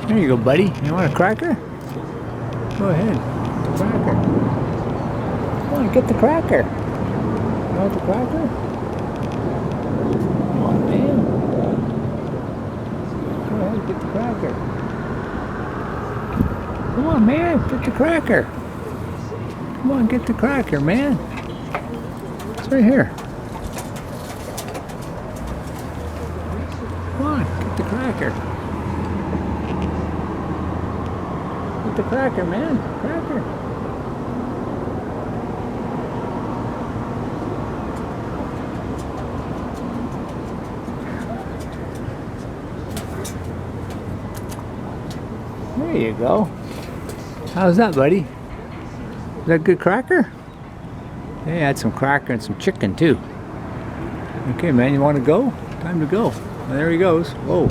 There you go, buddy. You want a cracker? Go ahead. Get the cracker. Come on, get the cracker. You want the cracker? Come on, man. Go ahead, get the cracker. Come on, man. Get the cracker. Come on, get the cracker, man. It's right here. Come on, get the cracker. Get the cracker, man. Cracker. There you go. How's that, buddy? Is that a good cracker? They had some cracker and some chicken too. Okay, man, you want to go? Time to go. There he goes. Whoa.